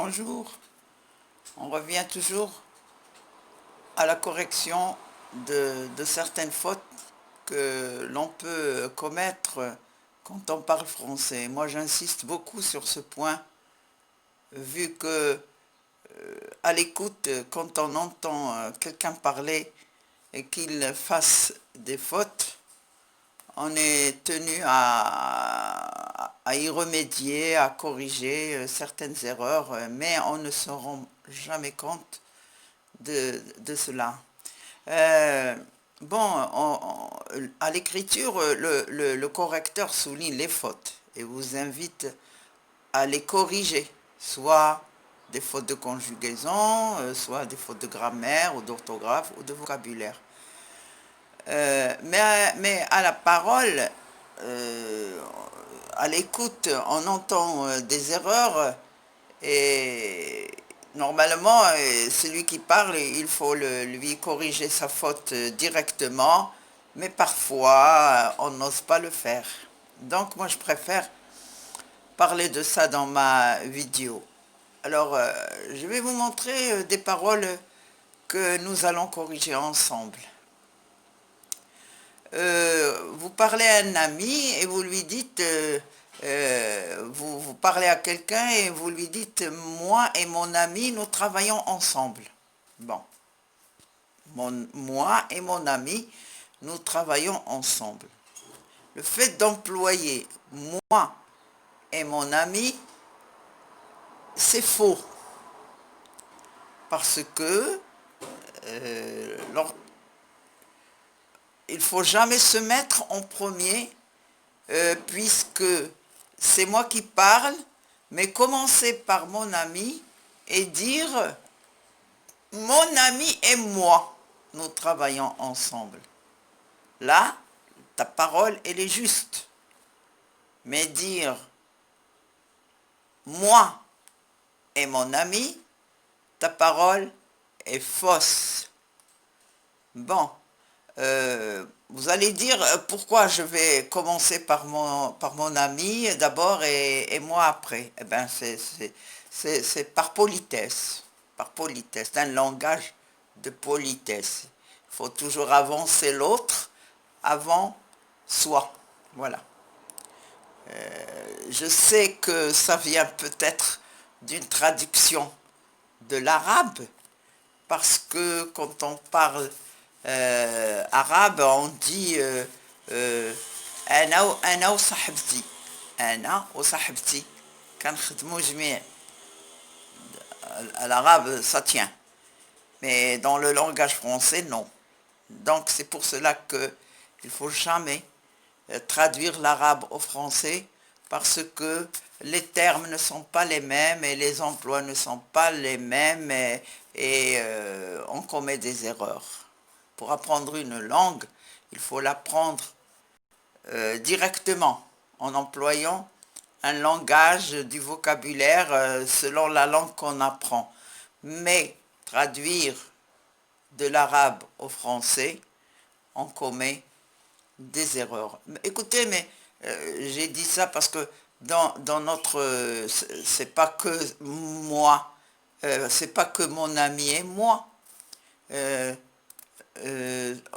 Bonjour, on revient toujours à la correction de certaines fautes que l'on peut commettre quand on parle français. Moi j'insiste beaucoup sur ce point, vu que à l'écoute, quand on entend quelqu'un parler et qu'il fasse des fautes, on est tenu à y remédier, à corriger certaines erreurs, mais on ne se rend jamais compte de cela. Euh, à l'écriture, le correcteur souligne les fautes et vous invite à les corriger, soit des fautes de conjugaison, soit des fautes de grammaire ou d'orthographe ou de vocabulaire. Mais à la parole, euh, à l'écoute, on entend des erreurs et normalement, celui qui parle, il faut lui corriger sa faute directement, mais parfois, on n'ose pas le faire. Donc moi, je préfère parler de ça dans ma vidéo. Alors, je vais vous montrer des paroles que nous allons corriger ensemble. Vous parlez à un ami et vous lui dites, vous parlez à quelqu'un et vous lui dites, moi et mon ami, nous travaillons ensemble. Bon, moi et mon ami, nous travaillons ensemble. Le fait d'employer moi et mon ami, c'est faux. Parce que il ne faut jamais se mettre en premier, puisque c'est moi qui parle, mais commencer par mon ami et dire mon ami et moi, nous travaillons ensemble. Là, ta parole, elle est juste. Mais dire moi et mon ami, ta parole est fausse. Bon, vous allez dire pourquoi je vais commencer par mon ami d'abord et moi après. Eh bien, c'est par politesse, c'est un langage de politesse. Il faut toujours avancer l'autre avant soi. Voilà. Je sais que ça vient peut-être d'une traduction de l'arabe, parce que quand on parle arabe, on dit أنا وصاحبتي أنا وصاحبتي كنخدمو جميع. À l'arabe, ça tient. Mais dans le langage français, non. Donc c'est pour cela qu'il ne faut jamais traduire l'arabe au français, parce que les termes ne sont pas les mêmes et les emplois ne sont pas les mêmes et on commet des erreurs. Pour apprendre une langue, il faut l'apprendre directement en employant un langage du vocabulaire selon la langue qu'on apprend. Mais traduire de l'arabe au français, on commet des erreurs. Écoutez, mais j'ai dit ça parce que dans notre... c'est pas que moi, c'est pas que mon ami et moi.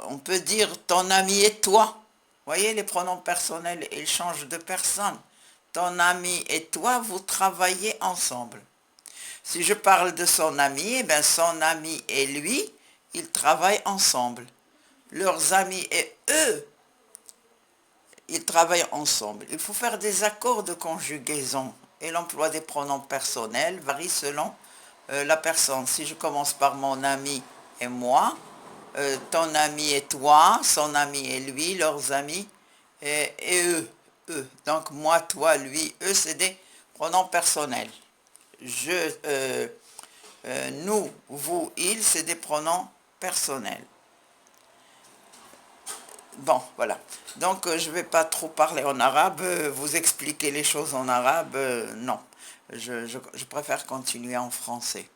On peut dire ton ami et toi. Vous voyez, les pronoms personnels, ils changent de personne. Ton ami et toi, vous travaillez ensemble. Si je parle de son ami, eh bien son ami et lui, ils travaillent ensemble. Leurs amis et eux, ils travaillent ensemble. Il faut faire des accords de conjugaison et l'emploi des pronoms personnels varie selon la personne. Si je commence par mon ami et moi, ton ami et toi, son ami et lui, leurs amis et eux, eux. Donc moi, toi, lui, eux, c'est des pronoms personnels. Nous, vous, il, c'est des pronoms personnels. Bon, voilà. Donc, je ne vais pas trop parler en arabe, vous expliquer les choses en arabe, non. Je préfère continuer en français.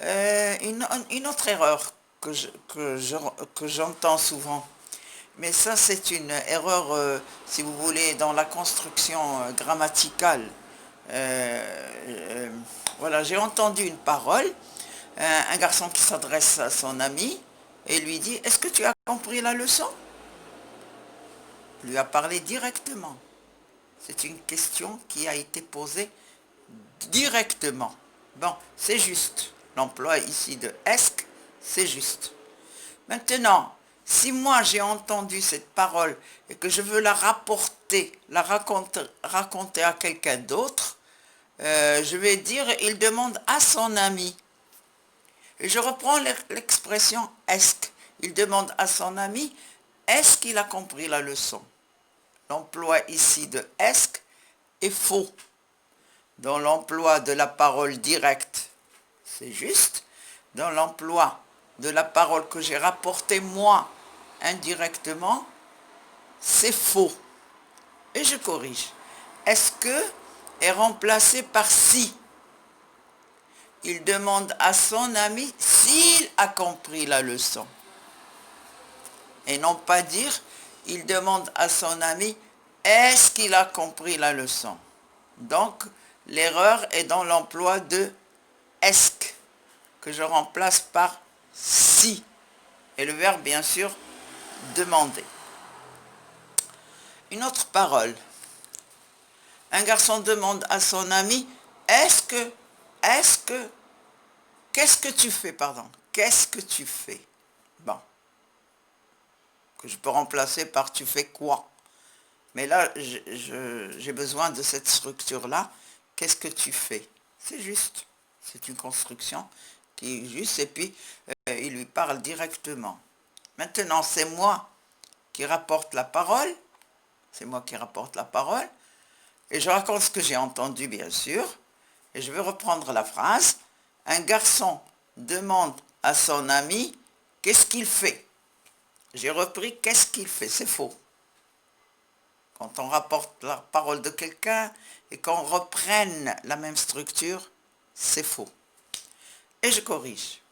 Une autre erreur que j'entends souvent, mais ça c'est une erreur, si vous voulez, dans la construction grammaticale. Voilà, j'ai entendu une parole, un garçon qui s'adresse à son ami et lui dit, est-ce que tu as compris la leçon? Il lui a parlé directement. C'est une question qui a été posée directement. Bon, c'est juste. L'emploi ici de est-ce, c'est juste. Maintenant, si moi j'ai entendu cette parole et que je veux la rapporter, raconter à quelqu'un d'autre, je vais dire, il demande à son ami. Et je reprends l'expression est-ce. Il demande à son ami, est-ce qu'il a compris la leçon? L'emploi ici de est-ce est faux. Dans l'emploi de la parole directe, c'est juste. Dans l'emploi de la parole que j'ai rapportée moi indirectement, c'est faux. Et je corrige. Est-ce que est remplacé par si? Il demande à son ami s'il a compris la leçon. Et non pas dire, il demande à son ami, est-ce qu'il a compris la leçon? Donc, l'erreur est dans l'emploi de est-ce que je remplace par si. Et le verbe, bien sûr, demander. Une autre parole. Un garçon demande à son ami, qu'est-ce que tu fais, pardon, qu'est-ce que tu fais? Bon, que je peux remplacer par tu fais quoi? Mais là, j'ai besoin de cette structure-là. Qu'est-ce que tu fais? C'est juste. C'est une construction qui est juste et puis il lui parle directement. Maintenant, c'est moi qui rapporte la parole. C'est moi qui rapporte la parole. Et je raconte ce que j'ai entendu, bien sûr. Et je vais reprendre la phrase. Un garçon demande à son ami qu'est-ce qu'il fait. J'ai repris qu'est-ce qu'il fait. C'est faux. Quand on rapporte la parole de quelqu'un et qu'on reprenne la même structure, c'est faux. Et je corrige.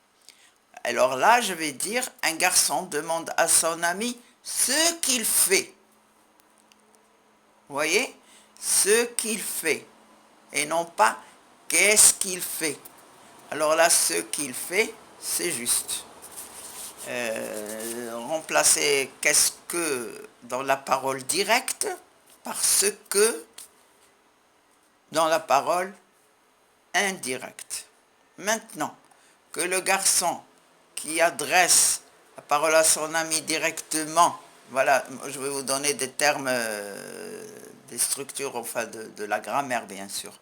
Alors là, je vais dire, un garçon demande à son ami ce qu'il fait. Vous voyez? Ce qu'il fait. Et non pas qu'est-ce qu'il fait. Alors là, ce qu'il fait, c'est juste. Remplacer qu'est-ce que dans la parole directe par ce que dans la parole indirecte. Maintenant que le garçon qui adresse la parole à son ami directement, voilà, je vais vous donner des termes, des structures, enfin de la grammaire bien sûr.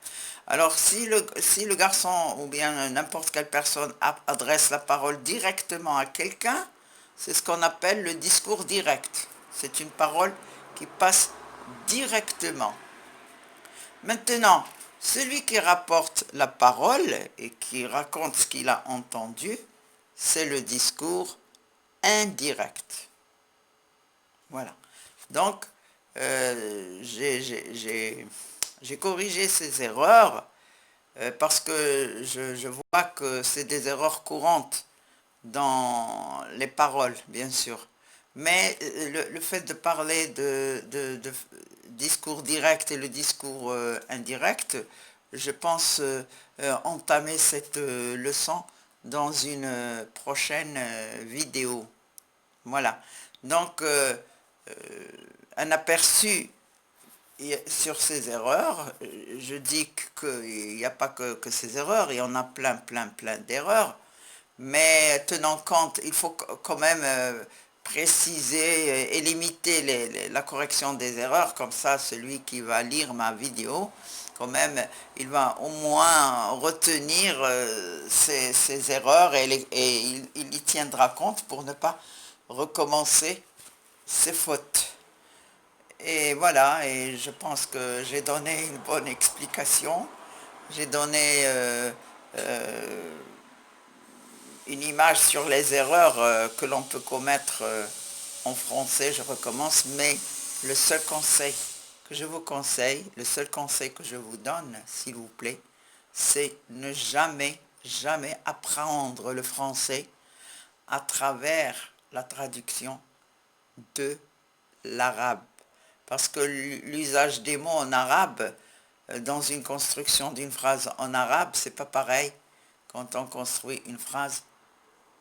Alors si le garçon ou bien n'importe quelle personne adresse la parole directement à quelqu'un, c'est ce qu'on appelle le discours direct. C'est une parole qui passe directement. Maintenant, celui qui rapporte la parole et qui raconte ce qu'il a entendu, c'est le discours indirect. Voilà. Donc, j'ai corrigé ces erreurs parce que je vois que c'est des erreurs courantes dans les paroles, bien sûr. Mais le fait de parler de discours direct et le discours indirect, je pense entamer cette leçon dans une prochaine vidéo. Voilà. Donc, un aperçu sur ces erreurs. Je dis qu'il n'y a pas que ces erreurs, il y en a plein d'erreurs. Mais tenant compte, il faut quand même préciser et limiter la correction des erreurs, comme ça celui qui va lire ma vidéo, quand même, il va au moins retenir ces erreurs et il y tiendra compte pour ne pas recommencer ses fautes. Et voilà, et je pense que j'ai donné une bonne explication, j'ai donné une image sur les erreurs que l'on peut commettre en français, je recommence, mais le seul conseil que je vous conseille, le seul conseil que je vous donne, s'il vous plaît, c'est ne jamais, jamais apprendre le français à travers la traduction de l'arabe. Parce que l'usage des mots en arabe dans une construction d'une phrase en arabe, c'est pas pareil quand on construit une phrase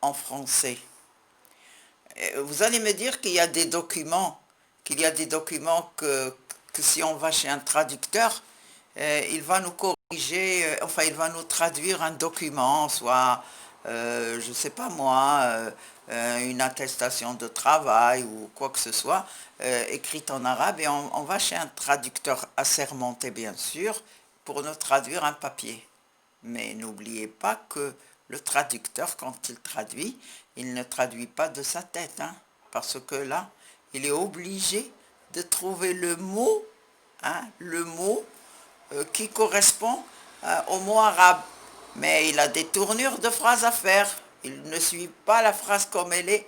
en français. Vous allez me dire qu'il y a des documents, que si on va chez un traducteur, il va nous corriger, enfin il va nous traduire un document, soit, je ne sais pas moi, une attestation de travail ou quoi que ce soit, écrite en arabe, et on va chez un traducteur assermenté bien sûr, pour nous traduire un papier. Mais n'oubliez pas que le traducteur, quand il traduit, il ne traduit pas de sa tête, hein, parce que là, il est obligé de trouver le mot qui correspond au mot arabe. Mais il a des tournures de phrases à faire. Il ne suit pas la phrase comme elle est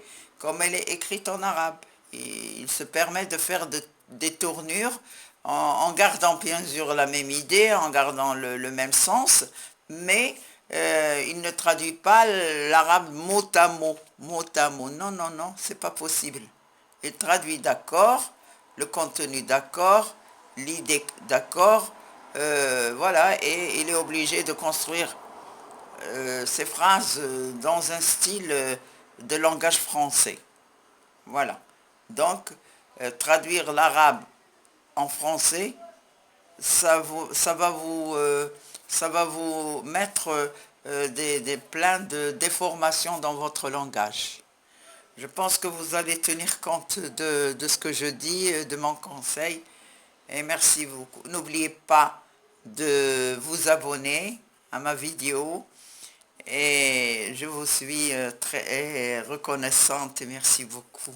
écrite en arabe. Et il se permet de faire des tournures en gardant bien sûr la même idée, en gardant le même sens, mais il ne traduit pas l'arabe mot à mot, mot à mot. Non, non, non, c'est pas possible. Il traduit d'accord, le contenu d'accord, l'idée d'accord, voilà, et il est obligé de construire ces phrases dans un style de langage français. Voilà. Donc, traduire l'arabe en français, ça va vous mettre plein de déformations dans votre langage. Je pense que vous allez tenir compte de ce que je dis, de mon conseil. Et merci beaucoup. N'oubliez pas de vous abonner à ma vidéo. Et je vous suis très reconnaissante et merci beaucoup.